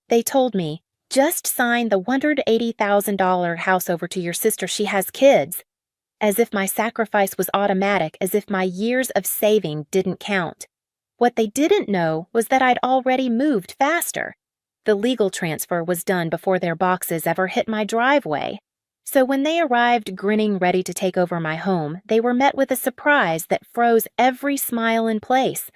They told me, just sign the $180,000 house over to your sister. She has kids. As if my sacrifice was automatic, as if my years of saving didn't count. What they didn't know was that I'd already moved faster. The legal transfer was done before their boxes ever hit my driveway. So when they arrived grinning ready to take over my home, they were met with a surprise that froze every smile in place,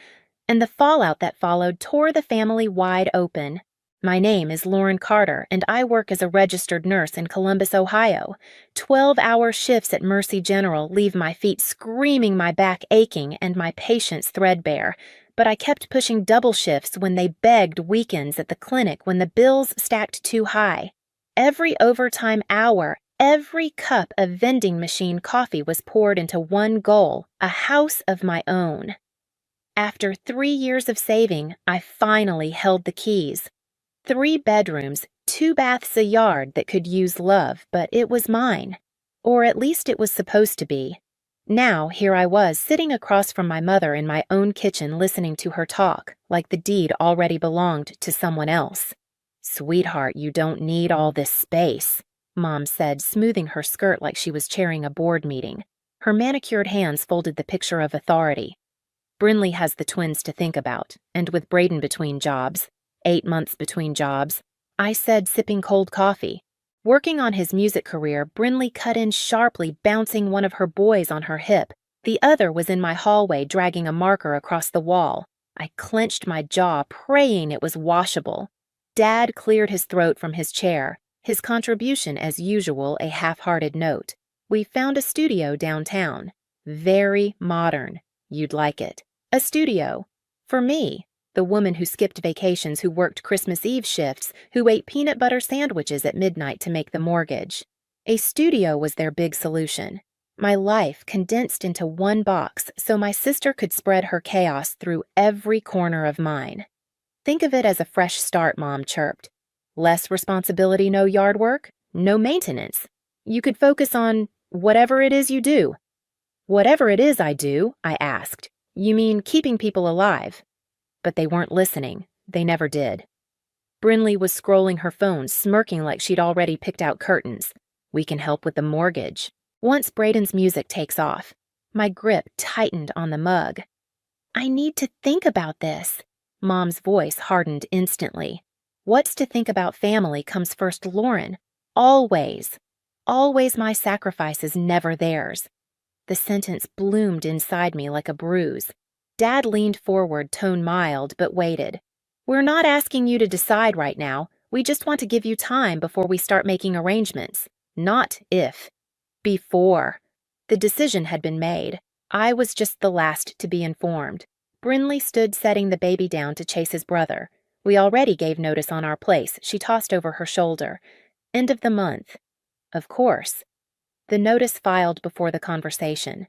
and the fallout that followed tore the family wide open. My name is Lauren Carter, and I work as a registered nurse in Columbus, Ohio. 12-hour shifts at Mercy General leave my feet screaming, my back aching, and my patience threadbare. But I kept pushing double shifts when they begged weekends at the clinic when the bills stacked too high. Every overtime hour, every cup of vending machine coffee was poured into one goal, a house of my own. After 3 years of saving, I finally held the keys. 3 bedrooms, 2 baths, a yard that could use love, but it was mine. Or at least it was supposed to be. Now, here I was, sitting across from my mother in my own kitchen listening to her talk, like the deed already belonged to someone else. "Sweetheart, you don't need all this space," Mom said, smoothing her skirt like she was chairing a board meeting. Her manicured hands folded the picture of authority. "Brinley has the twins to think about, and with Braden between jobs, 8 months between jobs," I said, sipping cold coffee. Working on his music career, Brinley cut in sharply, bouncing one of her boys on her hip. The other was in my hallway, dragging a marker across the wall. I clenched my jaw, praying it was washable. Dad cleared his throat from his chair, his contribution, as usual, a half-hearted note. "We found a studio downtown. Very modern. You'd like it. A studio. For me. The woman who skipped vacations, who worked Christmas Eve shifts, who ate peanut butter sandwiches at midnight to make the mortgage. A studio was their big solution. My life condensed into one box so my sister could spread her chaos through every corner of mine. Think of it as a fresh start, Mom chirped. Less responsibility, no yard work, no maintenance. You could focus on whatever it is you do. Whatever it is I do, I asked. You mean keeping people alive? But they weren't listening. They never did. Brinley was scrolling her phone, smirking like she'd already picked out curtains. "We can help with the mortgage. Once Braden's music takes off." My grip tightened on the mug. "I need to think about this." Mom's voice hardened instantly. "What's to think about family comes first, Lauren. Always. Always my sacrifice is never theirs." The sentence bloomed inside me like a bruise. Dad leaned forward, tone mild, but waited. "We're not asking you to decide right now. We just want to give you time before we start making arrangements. Not if. Before." The decision had been made. I was just the last to be informed. Brinley stood setting the baby down to chase his brother. "We already gave notice on our place," she tossed over her shoulder. "End of the month." "Of course." The notice filed before the conversation.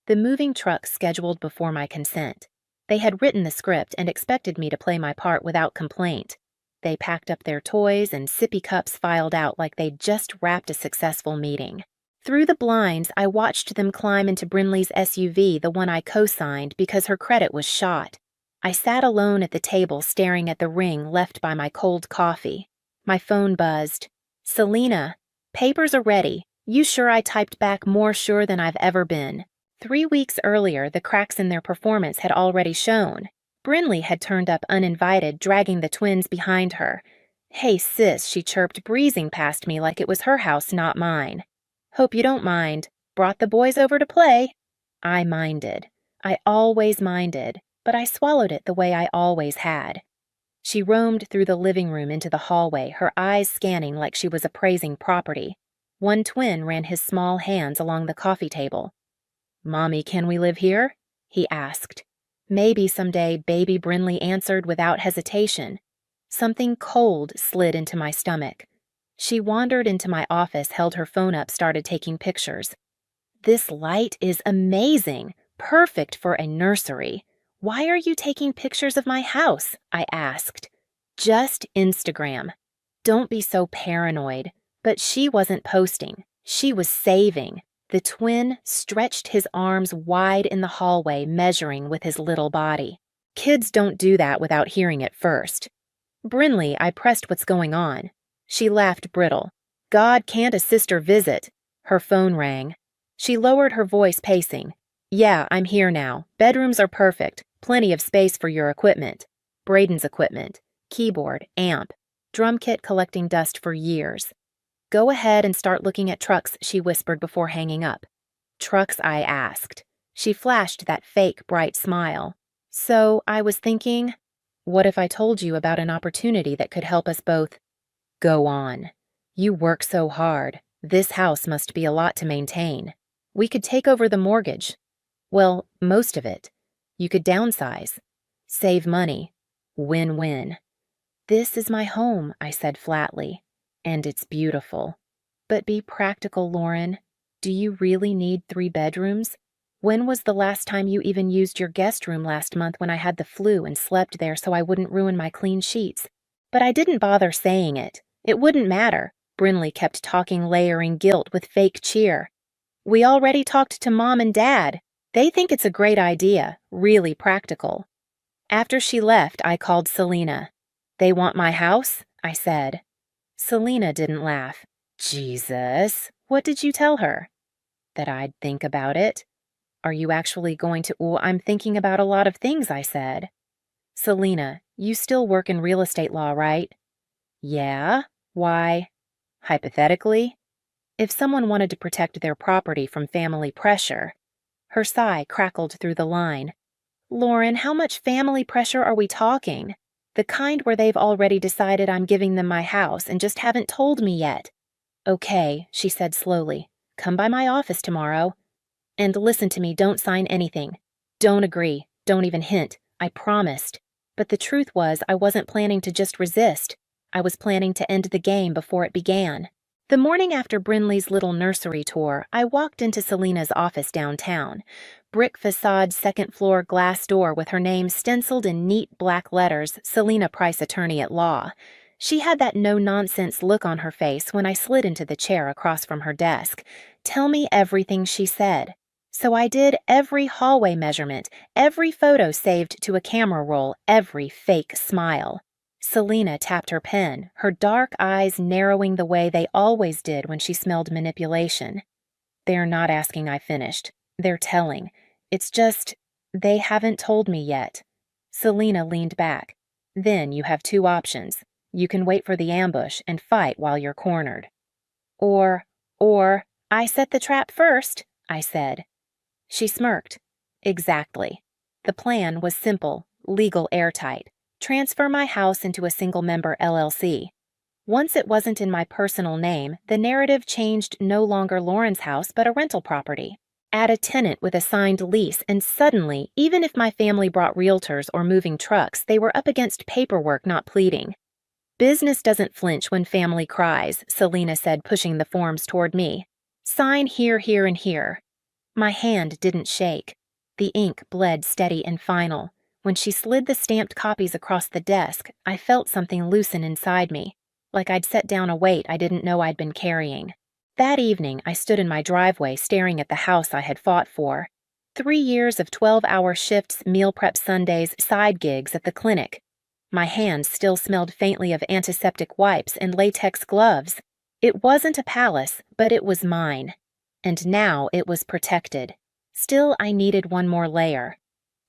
The moving truck scheduled before my consent. They had written the script and expected me to play my part without complaint. They packed up their toys and sippy cups filed out like they'd just wrapped a successful meeting. Through the blinds, I watched them climb into Brinley's SUV, the one I co-signed because her credit was shot. I sat alone at the table staring at the ring left by my cold coffee. My phone buzzed. "Selena, papers are ready. You sure I typed back more sure than I've ever been?" 3 weeks earlier, the cracks in their performance had already shown. Brinley had turned up uninvited, dragging the twins behind her. "Hey, sis," she chirped, breezing past me like it was her house, not mine. "Hope you don't mind. Brought the boys over to play." I minded. I always minded, but I swallowed it the way I always had. She roamed through the living room into the hallway, her eyes scanning like she was appraising property. One twin ran his small hands along the coffee table. "Mommy, can we live here?" he asked. Maybe someday baby Brinley answered without hesitation. Something cold slid into my stomach. She wandered into my office, held her phone up, started taking pictures. "This light is amazing, perfect for a nursery. Why are you taking pictures of my house?" I asked. "Just Instagram." Don't be so paranoid. But she wasn't posting. She was saving. The twin stretched his arms wide in the hallway, measuring with his little body. Kids don't do that without hearing it first. Brinley, I pressed what's going on. She laughed brittle. God, can't a sister visit? Her phone rang. She lowered her voice, pacing. Yeah, I'm here now. Bedrooms are perfect. Plenty of space for your equipment. Braden's equipment. Keyboard, amp. Drum kit collecting dust for years. Go ahead and start looking at trucks, she whispered before hanging up. Trucks, I asked. She flashed that fake, bright smile. So, I was thinking, what if I told you about an opportunity that could help us both? Go on. You work so hard. This house must be a lot to maintain. We could take over the mortgage. Well, most of it. You could downsize. Save money. Win-win. This is my home, I said flatly. And it's beautiful. But be practical, Lauren. Do you really need 3 bedrooms? When was the last time you even used your guest room last month when I had the flu and slept there so I wouldn't ruin my clean sheets? But I didn't bother saying it. It wouldn't matter. Brinley kept talking, layering guilt with fake cheer. We already talked to Mom and Dad. They think it's a great idea, really practical. After she left, I called Selena. They want my house? I said. Selena didn't laugh. Jesus, what did you tell her? That I'd think about it. Are you actually going to? Oh, I'm thinking about a lot of things, I said. Selena, you still work in real estate law, right? Yeah. Why? Hypothetically, if someone wanted to protect their property from family pressure. Her sigh crackled through the line. Lauren, how much family pressure are we talking? The kind where they've already decided I'm giving them my house and just haven't told me yet. Okay, she said slowly. Come by my office tomorrow. And listen to me, don't sign anything. Don't agree, don't even hint. I promised. But the truth was, I wasn't planning to just resist. I was planning to end the game before it began. The morning after Brinley's little nursery tour, I walked into Selena's office downtown. Brick facade, second-floor glass door with her name stenciled in neat black letters, Selena Price, attorney at law. She had that no-nonsense look on her face when I slid into the chair across from her desk. Tell me everything, she said. So I did every hallway measurement, every photo saved to a camera roll, every fake smile. Selena tapped her pen, her dark eyes narrowing the way they always did when she smelled manipulation. They're not asking, I finished. They're telling. It's just, they haven't told me yet. Selena leaned back. Then you have 2 options. You can wait for the ambush and fight while you're cornered. Or, I set the trap first, I said. She smirked. Exactly. The plan was simple, legal, airtight. Transfer my house into a single-member LLC. Once it wasn't in my personal name, the narrative changed, no longer Lauren's house but a rental property. Add a tenant with a signed lease, and suddenly, even if my family brought realtors or moving trucks, they were up against paperwork, not pleading. Business doesn't flinch when family cries, Selena said, pushing the forms toward me. Sign here, here, and here. My hand didn't shake. The ink bled steady and final. When she slid the stamped copies across the desk, I felt something loosen inside me, like I'd set down a weight I didn't know I'd been carrying. That evening, I stood in my driveway staring at the house I had fought for. 3 years of 12-hour shifts, meal prep Sundays, side gigs at the clinic. My hands still smelled faintly of antiseptic wipes and latex gloves. It wasn't a palace, but it was mine. And now it was protected. Still, I needed one more layer.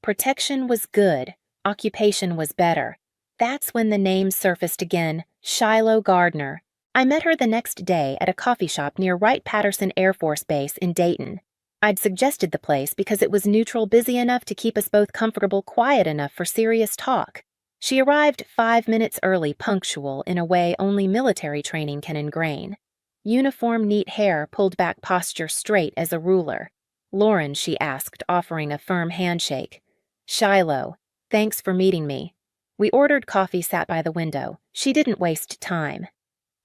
Protection was good. Occupation was better. That's when the name surfaced again, Shiloh Gardner. I met her the next day at a coffee shop near Wright-Patterson Air Force Base in Dayton. I'd suggested the place because it was neutral, busy enough to keep us both comfortable, quiet enough for serious talk. She arrived 5 minutes early, punctual in a way only military training can ingrain. Uniform, neat hair, pulled back posture straight as a ruler. Lauren, she asked, offering a firm handshake. Shiloh, thanks for meeting me. We ordered coffee, sat by the window. She didn't waste time.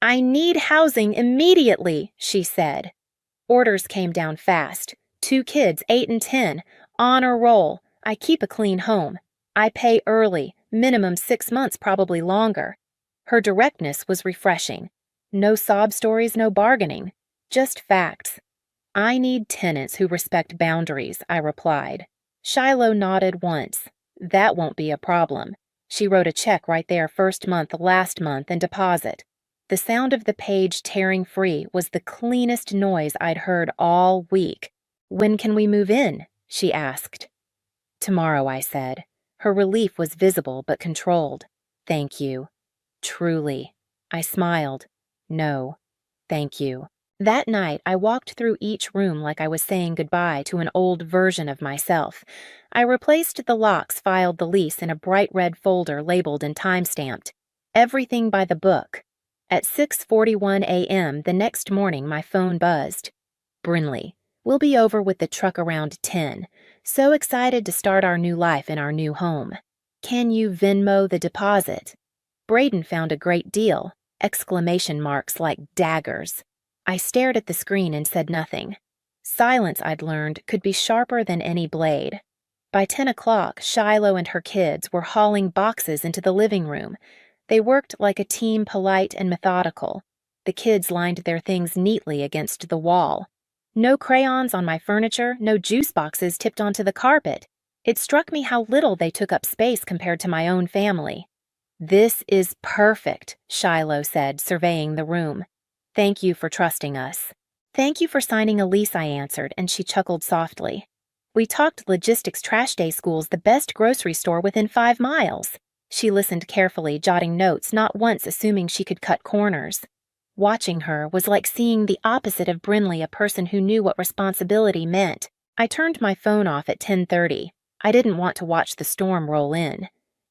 I need housing immediately, she said. Orders came down fast. 2 kids, 8 and 10. Honor roll. I keep a clean home. I pay early, minimum 6 months, probably longer. Her directness was refreshing. No sob stories, no bargaining. Just facts. I need tenants who respect boundaries, I replied. Shiloh nodded once. That won't be a problem. She wrote a check right there, first month, last month, and deposit. The sound of the page tearing free was the cleanest noise I'd heard all week. When can we move in? She asked. Tomorrow, I said. Her relief was visible but controlled. Thank you. Truly. I smiled. No, thank you. That night, I walked through each room like I was saying goodbye to an old version of myself. I replaced the locks, filed the lease in a bright red folder labeled and time-stamped. Everything by the book. At 6:41 a.m. the next morning, my phone buzzed. Brinley, we'll be over with the truck around 10. So excited to start our new life in our new home. Can you Venmo the deposit? Braden found a great deal, exclamation marks like daggers. I stared at the screen and said nothing. Silence, I'd learned, could be sharper than any blade. By 10 o'clock, Shiloh and her kids were hauling boxes into the living room. They worked like a team, polite and methodical. The kids lined their things neatly against the wall. No crayons on my furniture, no juice boxes tipped onto the carpet. It struck me how little they took up space compared to my own family. This is perfect, Shiloh said, surveying the room. Thank you for trusting us. Thank you for signing a lease, I answered, and she chuckled softly. We talked logistics. Trash day school's the best grocery store within 5 miles. She listened carefully, jotting notes, not once assuming she could cut corners. Watching her was like seeing the opposite of Brinley, a person who knew what responsibility meant. I turned my phone off at 10:30. I didn't want to watch the storm roll in.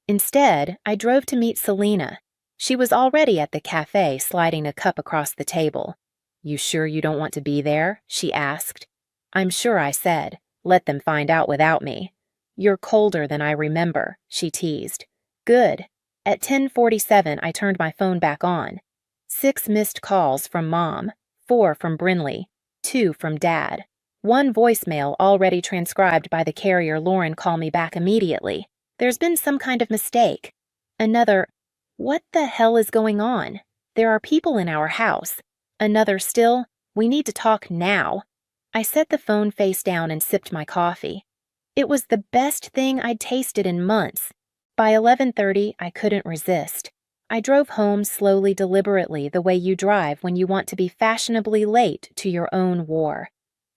Instead, I drove to meet Selena. She was already at the cafe, sliding a cup across the table. You sure you don't want to be there? She asked. I'm sure, I said. Let them find out without me. You're colder than I remember, she teased. Good. At 10:47, I turned my phone back on. 6 missed calls from Mom, 4 from Brinley, 2 from Dad. 1 voicemail already transcribed by the carrier. Lauren, call me back immediately. There's been some kind of mistake. Another, what the hell is going on? There are people in our house. Another still, we need to talk now. I set the phone face down and sipped my coffee. It was the best thing I'd tasted in months. By 11:30, I couldn't resist. I drove home slowly, deliberately, the way you drive when you want to be fashionably late to your own war.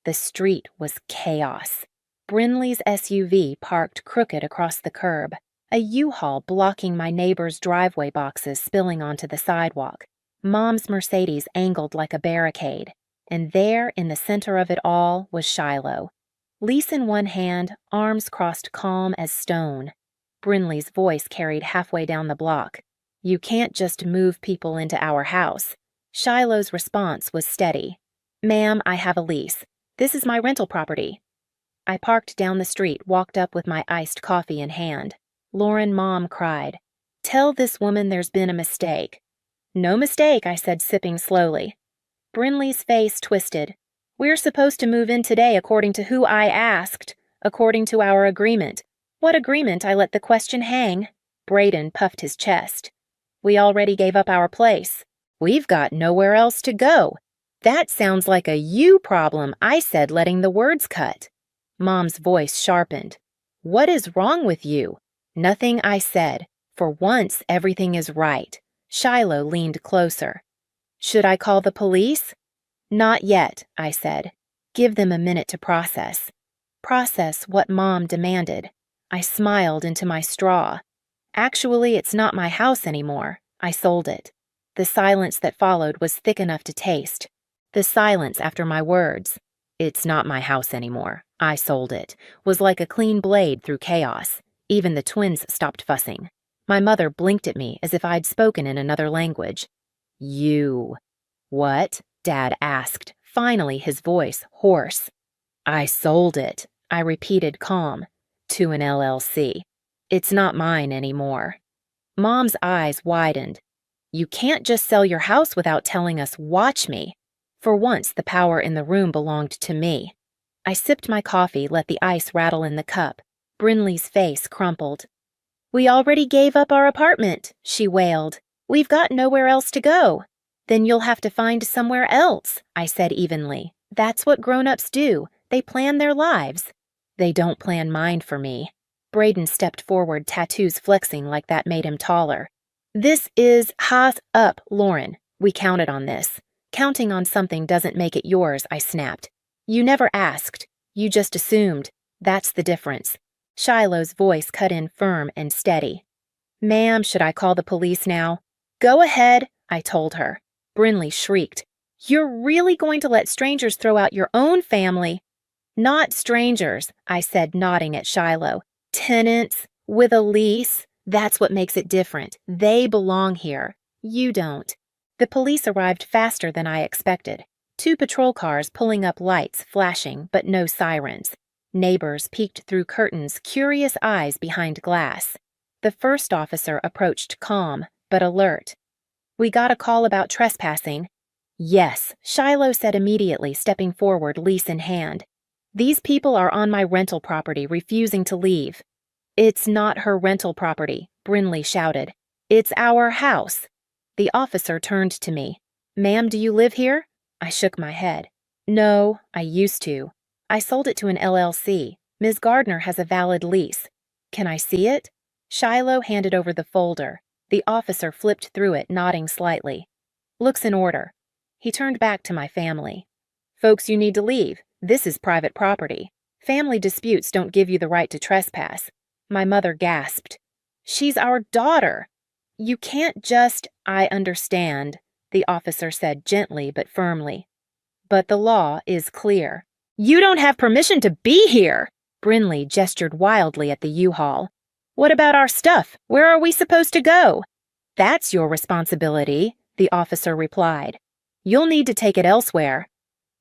The street was chaos. Brinley's SUV parked crooked across the curb, a U-Haul blocking my neighbor's driveway, boxes spilling onto the sidewalk. Mom's Mercedes angled like a barricade, and there, in the center of it all, was Shiloh. Lease in one hand, arms crossed, calm as stone. Brinley's voice carried halfway down the block. You can't just move people into our house. Shiloh's response was steady. Ma'am, I have a lease. This is my rental property. I parked down the street, walked up with my iced coffee in hand. Lauren, Mom cried. Tell this woman there's been a mistake. No mistake, I said, sipping slowly. Brinley's face twisted. We're supposed to move in today according to who I asked, according to our agreement. What agreement? I let the question hang. Braden puffed his chest. We already gave up our place. We've got nowhere else to go. That sounds like a you problem, I said, letting the words cut. Mom's voice sharpened. What is wrong with you? Nothing, I said. For once, everything is right. Shiloh leaned closer. Should I call the police? Not yet, I said. Give them a minute to process. Process what Mom demanded. I smiled into my straw. Actually, it's not my house anymore. I sold it. The silence that followed was thick enough to taste. The silence after my words, it's not my house anymore, I sold it, was like a clean blade through chaos. Even the twins stopped fussing. My mother blinked at me as if I'd spoken in another language. You. What? Dad asked, finally his voice hoarse. I sold it, I repeated calm, to an LLC. It's not mine anymore. Mom's eyes widened. You can't just sell your house without telling us. Watch me. For once, the power in the room belonged to me. I sipped my coffee, let the ice rattle in the cup. Brinley's face crumpled. We already gave up our apartment, she wailed. We've got nowhere else to go. Then you'll have to find somewhere else, I said evenly. That's what grown-ups do. They plan their lives. They don't plan mine for me. Braden stepped forward, tattoos flexing like that made him taller. This is hot up, Lauren. We counted on this. Counting on something doesn't make it yours, I snapped. You never asked. You just assumed. That's the difference. Shiloh's voice cut in firm and steady. Ma'am, should I call the police now? Go ahead, I told her. Brinley shrieked. You're really going to let strangers throw out your own family? Not strangers, I said, nodding at Shiloh. Tenants, with a lease. That's what makes it different. They belong here. You don't. The police arrived faster than I expected. 2 patrol cars pulling up, lights flashing, but no sirens. Neighbors peeked through curtains, curious eyes behind glass. The first officer approached calm, but alert. We got a call about trespassing. Yes, Shiloh said immediately, stepping forward, lease in hand. These people are on my rental property, refusing to leave. It's not her rental property, Brinley shouted. It's our house. The officer turned to me. Ma'am, do you live here? I shook my head. No, I used to. I sold it to an LLC. Ms. Gardner has a valid lease. Can I see it? Shiloh handed over the folder. The officer flipped through it, nodding slightly. Looks in order. He turned back to my family. Folks, you need to leave. This is private property. Family disputes don't give you the right to trespass. My mother gasped. She's our daughter. You can't just... I understand, the officer said gently but firmly. But the law is clear. You don't have permission to be here! Brinley gestured wildly at the U-Haul. What about our stuff? Where are we supposed to go? That's your responsibility, the officer replied. You'll need to take it elsewhere.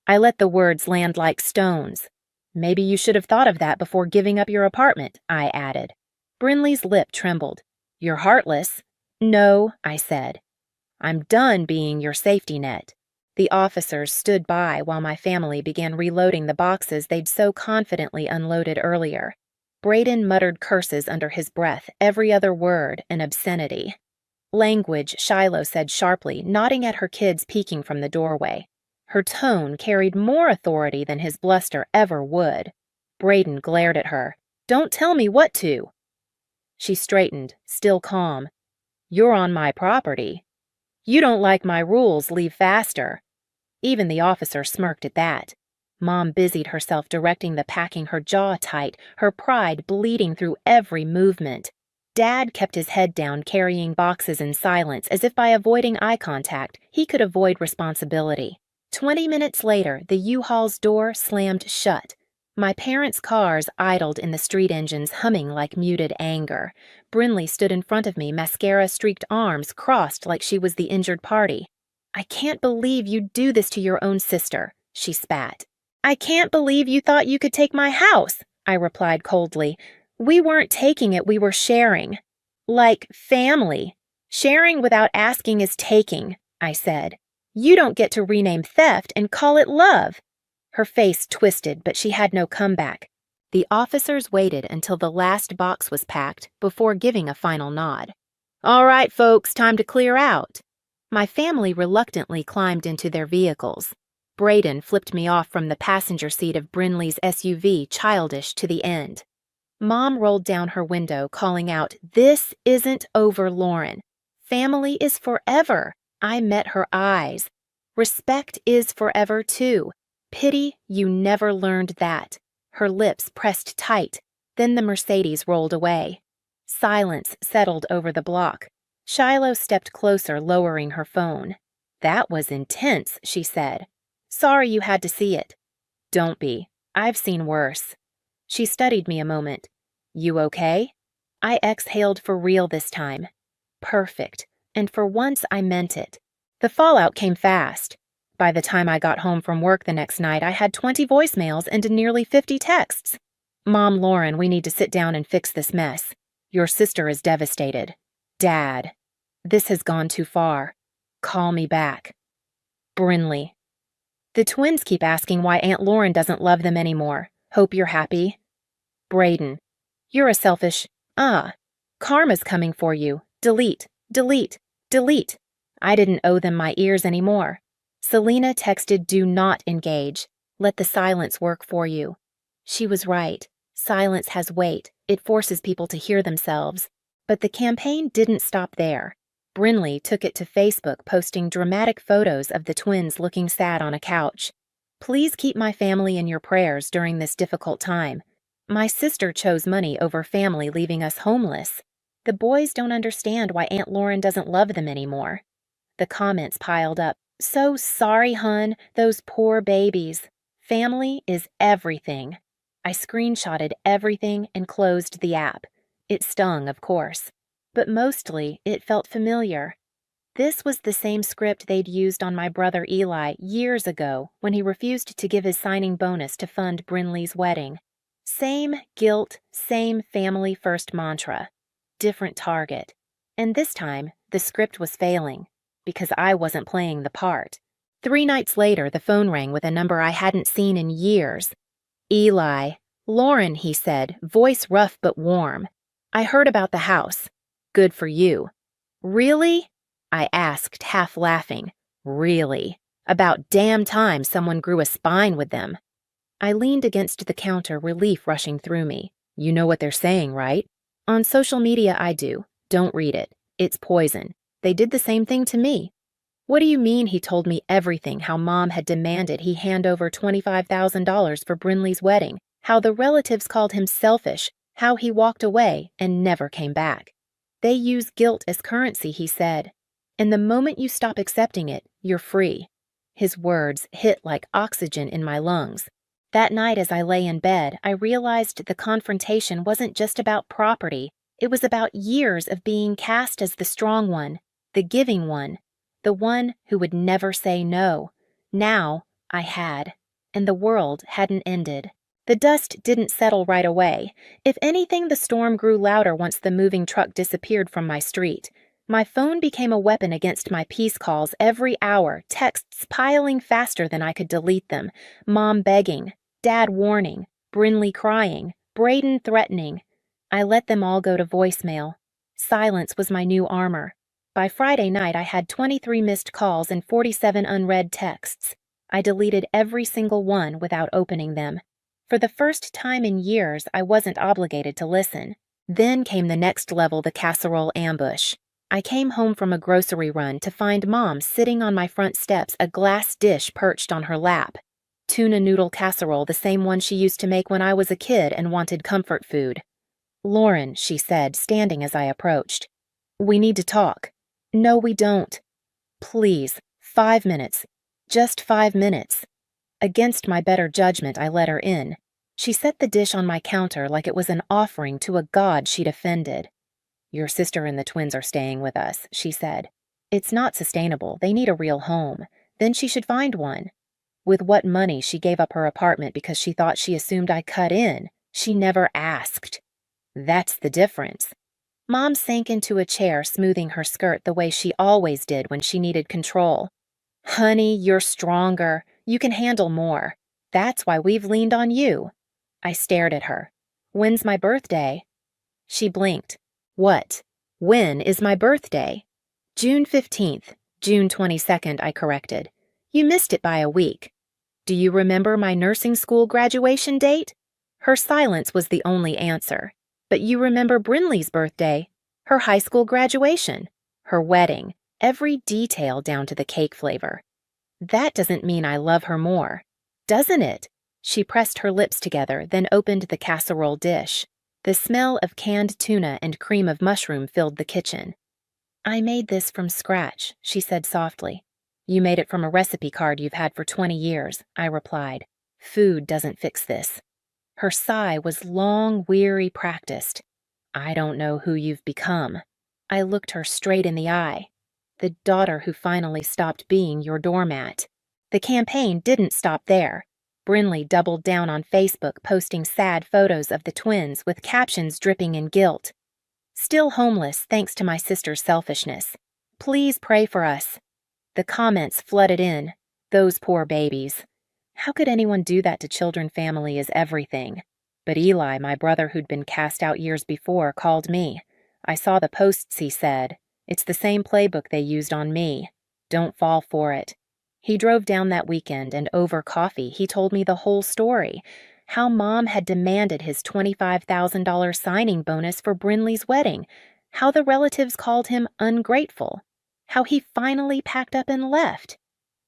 I let the words land like stones. Maybe you should have thought of that before giving up your apartment, I added. Brinley's lip trembled. You're heartless. No, I said. I'm done being your safety net. The officers stood by while my family began reloading the boxes they'd so confidently unloaded earlier. Braden muttered curses under his breath, every other word an obscenity. Language, Shiloh said sharply, nodding at her kids peeking from the doorway. Her tone carried more authority than his bluster ever would. Braden glared at her. Don't tell me what to. She straightened, still calm. You're on my property. You don't like my rules, leave faster. Even the officer smirked at that. Mom busied herself directing the packing, her jaw tight, her pride bleeding through every movement. Dad kept his head down, carrying boxes in silence, as if by avoiding eye contact, he could avoid responsibility. 20 minutes later, the U-Haul's door slammed shut. My parents' cars idled in the street engines, humming like muted anger. Brinley stood in front of me, mascara-streaked arms crossed like she was the injured party. I can't believe you'd do this to your own sister, she spat. I can't believe you thought you could take my house, I replied coldly. We weren't taking it, we were sharing. Like family. Sharing without asking is taking, I said. You don't get to rename theft and call it love. Her face twisted, but she had no comeback. The officers waited until the last box was packed before giving a final nod. All right, folks, time to clear out. My family reluctantly climbed into their vehicles. Braden flipped me off from the passenger seat of Brinley's SUV, childish to the end. Mom rolled down her window, calling out, This isn't over, Lauren. Family is forever. I met her eyes. Respect is forever, too. Pity you never learned that. Her lips pressed tight. Then the Mercedes rolled away. Silence settled over the block. Shiloh stepped closer, lowering her phone. That was intense, she said. Sorry you had to see it. Don't be. I've seen worse. She studied me a moment. You okay? I exhaled for real this time. Perfect. And for once I meant it. The fallout came fast. By the time I got home from work the next night, I had 20 voicemails and nearly 50 texts. Mom, Lauren, we need to sit down and fix this mess. Your sister is devastated. Dad, this has gone too far. Call me back. Brinley. The twins keep asking why Aunt Lauren doesn't love them anymore. Hope you're happy. Braden. You're a selfish... Karma's coming for you. Delete, delete, delete. I didn't owe them my ears anymore. Selena texted, Do not engage. Let the silence work for you. She was right. Silence has weight. It forces people to hear themselves. But the campaign didn't stop there. Brinley took it to Facebook, posting dramatic photos of the twins looking sad on a couch. Please keep my family in your prayers during this difficult time. My sister chose money over family, leaving us homeless. The boys don't understand why Aunt Lauren doesn't love them anymore. The comments piled up. So sorry, hun, those poor babies. Family is everything. I screenshotted everything and closed the app. It stung, of course, but mostly it felt familiar. This was the same script they'd used on my brother Eli years ago when he refused to give his signing bonus to fund Brinley's wedding. Same guilt, same family first mantra. Different target. And this time, the script was failing, because I wasn't playing the part. 3 nights later, the phone rang with a number I hadn't seen in years. Eli. Lauren, he said, voice rough but warm. I heard about the house. Good for you. Really? I asked, half laughing. Really? About damn time someone grew a spine with them. I leaned against the counter, relief rushing through me. You know what they're saying, right? On social media, I do. Don't read it. It's poison. They did the same thing to me. What do you mean he told me everything, how Mom had demanded he hand over $25,000 for Brinley's wedding, how the relatives called him selfish, how he walked away and never came back. They use guilt as currency, he said. And the moment you stop accepting it, you're free. His words hit like oxygen in my lungs. That night as I lay in bed, I realized the confrontation wasn't just about property. It was about years of being cast as the strong one, the giving one, the one who would never say no. Now, I had, and the world hadn't ended. The dust didn't settle right away. If anything, the storm grew louder once the moving truck disappeared from my street. My phone became a weapon against my peace calls every hour, texts piling faster than I could delete them, Mom begging, Dad warning, Brinley crying, Braden threatening. I let them all go to voicemail. Silence was my new armor. By Friday night, I had 23 missed calls and 47 unread texts. I deleted every single one without opening them. For the first time in years, I wasn't obligated to listen. Then came the next level, the casserole ambush. I came home from a grocery run to find Mom sitting on my front steps, a glass dish perched on her lap. Tuna noodle casserole, the same one she used to make when I was a kid and wanted comfort food. Lauren, she said, standing as I approached. We need to talk. No, we don't. Please, 5 minutes. Just 5 minutes. Against my better judgment, I let her in. She set the dish on my counter like it was an offering to a god she'd offended. Your sister and the twins are staying with us, she said. It's not sustainable. They need a real home. Then she should find one. With what money she gave up her apartment because she thought she assumed I cut in. She never asked. That's the difference. Mom sank into a chair, smoothing her skirt the way she always did when she needed control. Honey, you're stronger. You can handle more. That's why we've leaned on you. I stared at her. When's my birthday? She blinked. What? When is my birthday? June 15th. June 22nd, I corrected. You missed it by a week. Do you remember my nursing school graduation date? Her silence was the only answer. But you remember Brinley's birthday, her high school graduation, her wedding, every detail down to the cake flavor. That doesn't mean I love her more, doesn't it? She pressed her lips together, then opened the casserole dish. The smell of canned tuna and cream of mushroom filled the kitchen. I made this from scratch, she said softly. You made it from a recipe card you've had for 20 years, I replied. Food doesn't fix this. Her sigh was long, weary, practiced. I don't know who you've become. I looked her straight in the eye. The daughter who finally stopped being your doormat. The campaign didn't stop there. Brinley doubled down on Facebook, posting sad photos of the twins with captions dripping in guilt. Still homeless thanks to my sister's selfishness. Please pray for us. The comments flooded in. Those poor babies. How could anyone do that to children? Family is everything. But Eli, my brother who'd been cast out years before, called me. I saw the posts, he said. It's the same playbook they used on me. Don't fall for it. He drove down that weekend, and over coffee, he told me the whole story. how Mom had demanded his $25,000 signing bonus for Brinley's wedding, how the relatives called him ungrateful, how he finally packed up and left.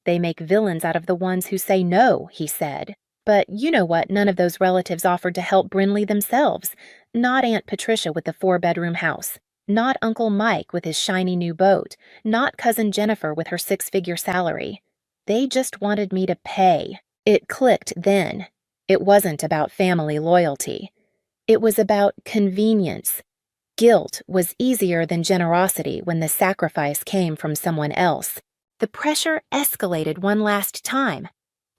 They make villains out of the ones who say no, he said. But you know what? None of those relatives offered to help Brinley themselves. Not Aunt Patricia with the 4-bedroom house. Not Uncle Mike with his shiny new boat. Not Cousin Jennifer with her 6-figure salary. They just wanted me to pay. It clicked then. It wasn't about family loyalty. It was about convenience. Guilt was easier than generosity when the sacrifice came from someone else. The pressure escalated one last time.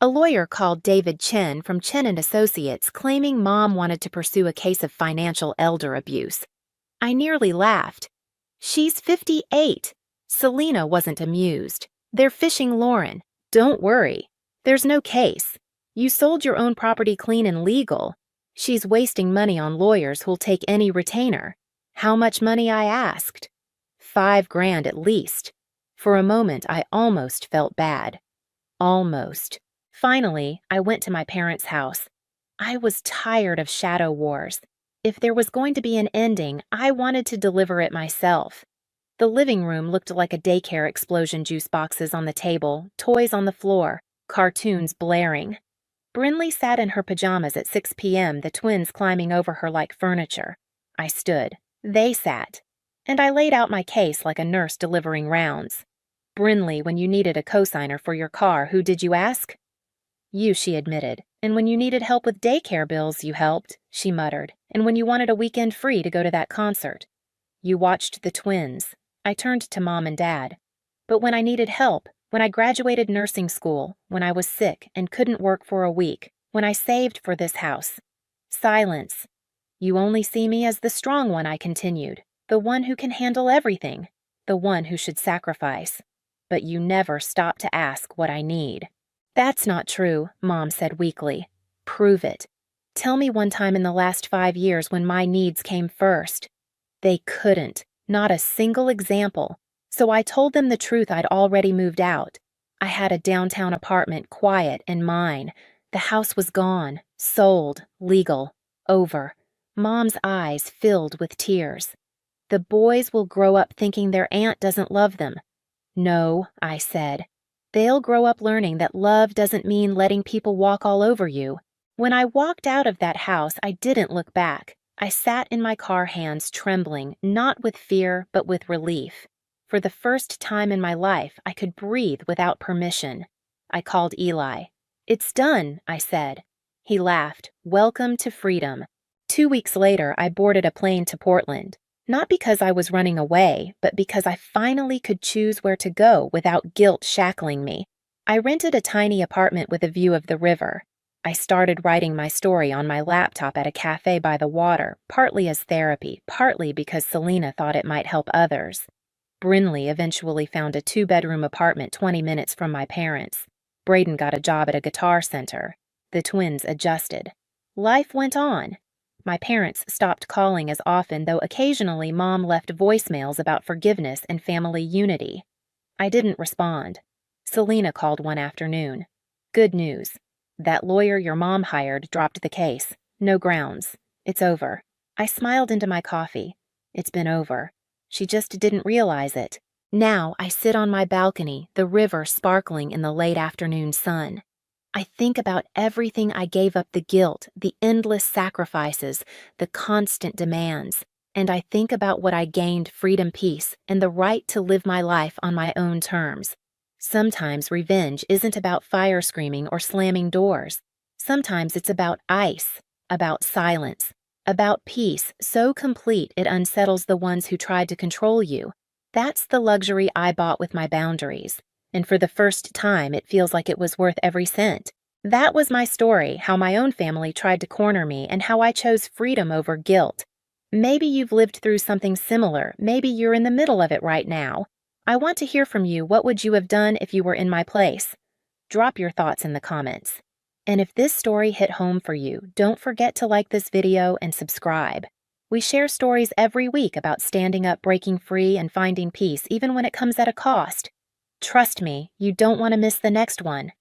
A lawyer called David Chen from Chen & Associates claiming Mom wanted to pursue a case of financial elder abuse. I nearly laughed. She's 58. Selena wasn't amused. They're fishing Lauren. Don't worry. There's no case. You sold your own property clean and legal. She's wasting money on lawyers who'll take any retainer. How much money, I asked. $5,000 at least. For a moment, I almost felt bad. Almost. Finally, I went to my parents' house. I was tired of shadow wars. If there was going to be an ending, I wanted to deliver it myself. The living room looked like a daycare explosion, juice boxes on the table, toys on the floor, cartoons blaring. Brinley sat in her pajamas at 6 p.m., the twins climbing over her like furniture. I stood. They sat. And I laid out my case like a nurse delivering rounds. Brinley, when you needed a cosigner for your car, who did you ask? You, she admitted. And when you needed help with daycare bills, you helped, she muttered. And when you wanted a weekend free to go to that concert. You watched the twins. I turned to Mom and Dad. But when I needed help, when I graduated nursing school, when I was sick and couldn't work for a week, when I saved for this house. Silence. You only see me as the strong one, I continued. The one who can handle everything. The one who should sacrifice. But you never stop to ask what I need. That's not true, Mom said weakly. Prove it. Tell me one time in the last 5 years when my needs came first. They couldn't. Not a single example. So I told them the truth. I'd already moved out. I had a downtown apartment, quiet and mine. The house was gone, sold, legal, over. Mom's eyes filled with tears. The boys will grow up thinking their aunt doesn't love them. No, I said. They'll grow up learning that love doesn't mean letting people walk all over you. When I walked out of that house, I didn't look back. I sat in my car, hands trembling, not with fear, but with relief. For the first time in my life, I could breathe without permission. I called Eli. It's done, I said. He laughed. Welcome to freedom. 2 weeks later, I boarded a plane to Portland. Not because I was running away, but because I finally could choose where to go without guilt shackling me. I rented a tiny apartment with a view of the river. I started writing my story on my laptop at a cafe by the water, partly as therapy, partly because Selena thought it might help others. Brinley eventually found a 2-bedroom apartment 20 minutes from my parents. Braden got a job at a guitar center. The twins adjusted. Life went on. My parents stopped calling as often, though occasionally Mom left voicemails about forgiveness and family unity. I didn't respond. Selena called one afternoon. Good news. That lawyer your mom hired dropped the case. No grounds. It's over. I smiled into my coffee. It's been over. She just didn't realize it. Now I sit on my balcony, the river sparkling in the late afternoon sun. I think about everything I gave up, the guilt, the endless sacrifices, the constant demands. And I think about what I gained, freedom, peace, and the right to live my life on my own terms. Sometimes revenge isn't about fire screaming or slamming doors. Sometimes it's about ice, about silence, about peace so complete it unsettles the ones who tried to control you. That's the luxury I bought with my boundaries. And for the first time, it feels like it was worth every cent. That was my story, how my own family tried to corner me and how I chose freedom over guilt. Maybe you've lived through something similar. Maybe you're in the middle of it right now. I want to hear from you. What would you have done if you were in my place? Drop your thoughts in the comments. And if this story hit home for you, don't forget to like this video and subscribe. We share stories every week about standing up, breaking free, and finding peace, even when it comes at a cost. Trust me, you don't want to miss the next one.